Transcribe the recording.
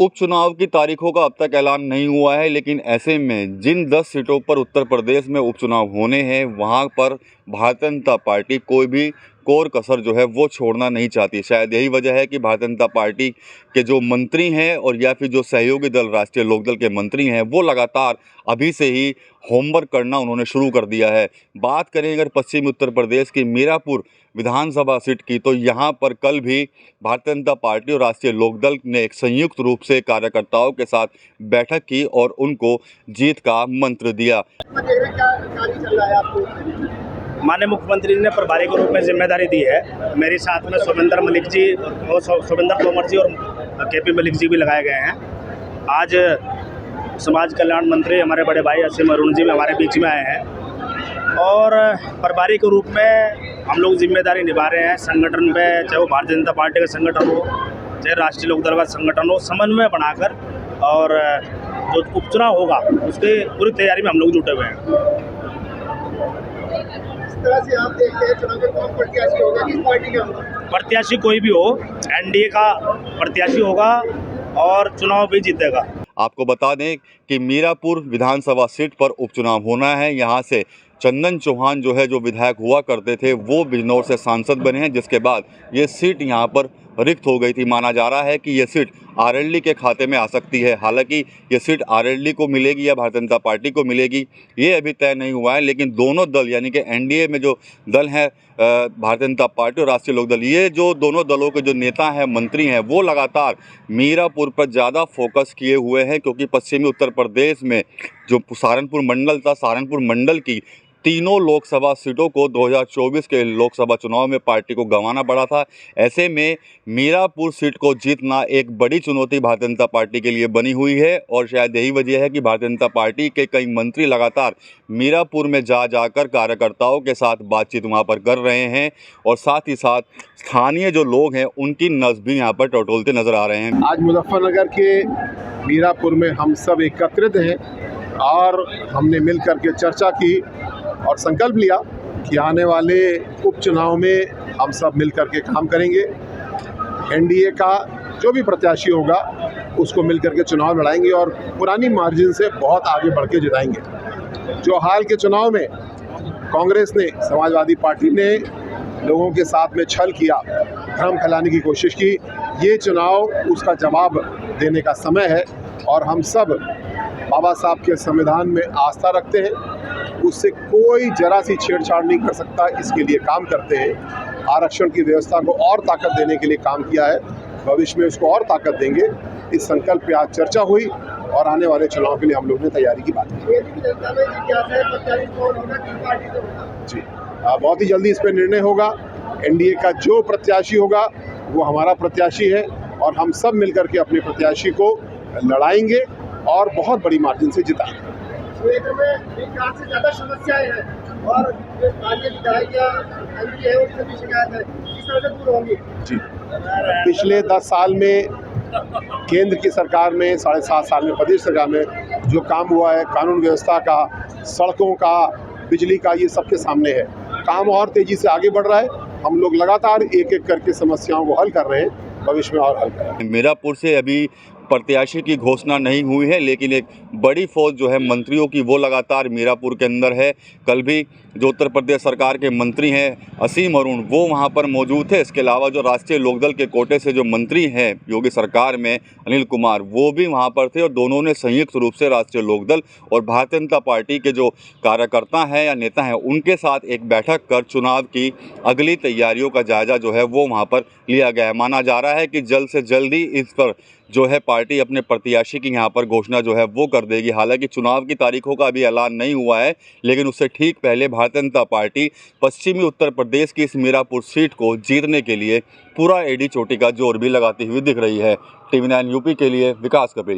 उपचुनाव की तारीखों का अब तक ऐलान नहीं हुआ है, लेकिन ऐसे में जिन 10 सीटों पर उत्तर प्रदेश में उपचुनाव होने हैं, वहां पर भारतीय जनता पार्टी कोई भी कोर कसर जो है वो छोड़ना नहीं चाहती। शायद यही वजह है कि भारतीय जनता पार्टी के जो मंत्री हैं और या फिर जो सहयोगी दल राष्ट्रीय लोकदल के मंत्री हैं, वो लगातार अभी से ही होमवर्क करना उन्होंने शुरू कर दिया है। बात करें अगर पश्चिमी उत्तर प्रदेश की मीरापुर विधानसभा सीट की, तो यहाँ पर कल भी भारतीय जनता पार्टी और राष्ट्रीय लोकदल ने एक संयुक्त रूप से कार्यकर्ताओं के साथ बैठक की और उनको जीत का मंत्र दिया। माननीय मुख्यमंत्री ने प्रभारी के रूप में जिम्मेदारी दी है। मेरे साथ में शुभेंद्र मलिक जी और शुभेंद्र तोमर जी और केपी मलिक जी भी लगाए गए हैं। आज समाज कल्याण मंत्री हमारे बड़े भाई असीम अरुण जी भी हमारे बीच में आए हैं और प्रभारी के रूप में हम लोग जिम्मेदारी निभा रहे हैं। संगठन में चाहे वो भारतीय जनता पार्टी का संगठन हो, चाहे राष्ट्रीय लोकदल का संगठन हो, समन्वय बनाकर और जो उपचुनाव होगा उसकी पूरी तैयारी में हम लोग जुटे हुए हैं। से आप देखते हैं चुनाव में कौन प्रत्याशी होगा, किस पार्टी का होगा? प्रत्याशी कोई भी हो, एनडीए का प्रत्याशी होगा और चुनाव भी जीतेगा। आपको बता दें कि मीरापुर विधानसभा सीट पर उपचुनाव होना है। यहाँ से चंदन चौहान जो है, जो विधायक हुआ करते थे, वो बिजनौर से सांसद बने हैं, जिसके बाद ये सीट यहाँ पर रिक्त हो गई थी। माना जा रहा है कि ये सीट आरएलडी के खाते में आ सकती है। हालांकि ये सीट आरएलडी को मिलेगी या भारतीय जनता पार्टी को मिलेगी, ये अभी तय नहीं हुआ है। लेकिन दोनों दल यानी कि एनडीए में जो दल है भारतीय जनता पार्टी और राष्ट्रीय लोकदल, ये जो दोनों दलों के जो नेता हैं, मंत्री हैं, वो लगातार मीरापुर पर ज़्यादा फोकस किए हुए हैं, क्योंकि पश्चिमी उत्तर प्रदेश में जो सहारनपुर मंडल था, सहारनपुर मंडल की तीनों लोकसभा सीटों को 2024 के लोकसभा चुनाव में पार्टी को गंवाना पड़ा था। ऐसे में मीरापुर सीट को जीतना एक बड़ी चुनौती भारतीय जनता पार्टी के लिए बनी हुई है और शायद यही वजह है कि भारतीय जनता पार्टी के कई मंत्री लगातार मीरापुर में जाकर कार्यकर्ताओं के साथ बातचीत वहाँ पर कर रहे हैं और साथ ही साथ स्थानीय जो लोग हैं उनकी नब्ज़ भी यहाँ पर टटोलते नजर आ रहे हैं। आज मुजफ्फरनगर के मीरापुर में हम सब एकत्रित हैं और हमने मिल कर के चर्चा की और संकल्प लिया कि आने वाले उपचुनाव में हम सब मिल कर के काम करेंगे। एनडीए का जो भी प्रत्याशी होगा उसको मिल कर के चुनाव लड़ाएंगे और पुरानी मार्जिन से बहुत आगे बढ़ के जिताएंगे। जो हाल के चुनाव में कांग्रेस ने, समाजवादी पार्टी ने लोगों के साथ में छल किया, भ्रम फैलाने की कोशिश की, ये चुनाव उसका जवाब देने का समय है और हम सब बाबा साहब के संविधान में आस्था रखते हैं। उससे कोई जरा सी छेड़छाड़ नहीं कर सकता, इसके लिए काम करते हैं। आरक्षण की व्यवस्था को और ताकत देने के लिए काम किया है, भविष्य में उसको और ताकत देंगे। इस संकल्प पे आज चर्चा हुई और आने वाले चुनाव के लिए हम लोग ने तैयारी की बात की जी। बहुत ही जल्दी इस पर निर्णय होगा। एनडीए का जो प्रत्याशी होगा वो हमारा प्रत्याशी है और हम सब मिलकर के अपने प्रत्याशी को लड़ाएंगे और बहुत बड़ी मार्जिन से जिताएंगे। में विकास से ज़्यादा समस्याएं हैं और जो स्थानीय विधायक या एमपी है उससे भी शिकायत है, किस तरह से दूर होंगी? जी, पिछले 10 साल में केंद्र की सरकार में, 7.5 साल में प्रदेश सरकार में जो काम हुआ है, कानून व्यवस्था का, सड़कों का, बिजली का, ये सबके सामने है। काम और तेजी से आगे बढ़ रहा है। हम लोग लगातार एक एक करके समस्याओं को हल कर रहे हैं, भविष्य में और हल करेंगे। मीरापुर से अभी प्रत्याशी की घोषणा नहीं हुई है, लेकिन एक बड़ी फौज जो है मंत्रियों की, वो लगातार मीरापुर के अंदर है। कल भी जो उत्तर प्रदेश सरकार के मंत्री हैं असीम अरुण, वो वहाँ पर मौजूद थे। इसके अलावा जो राष्ट्रीय लोकदल के कोटे से जो मंत्री हैं योगी सरकार में, अनिल कुमार, वो भी वहाँ पर थे और दोनों ने संयुक्त रूप से राष्ट्रीय लोकदल और भारतीय जनता पार्टी के जो कार्यकर्ता हैं या नेता हैं उनके साथ एक बैठक कर चुनाव की अगली तैयारियों का जायजा जो है वो वहाँ पर लिया गया है। माना जा रहा है कि जल्द से जल्द ही इस पर जो है पार्टी अपने प्रत्याशी की यहाँ पर घोषणा जो है वो कर देगी। हालांकि चुनाव की तारीखों का अभी ऐलान नहीं हुआ है, लेकिन उससे ठीक पहले भारतीय जनता पार्टी पश्चिमी उत्तर प्रदेश की इस मीरापुर सीट को जीतने के लिए पूरा एड़ी चोटी का जोर भी लगाती हुई दिख रही है। TV9 यूपी के लिए विकास कपिल।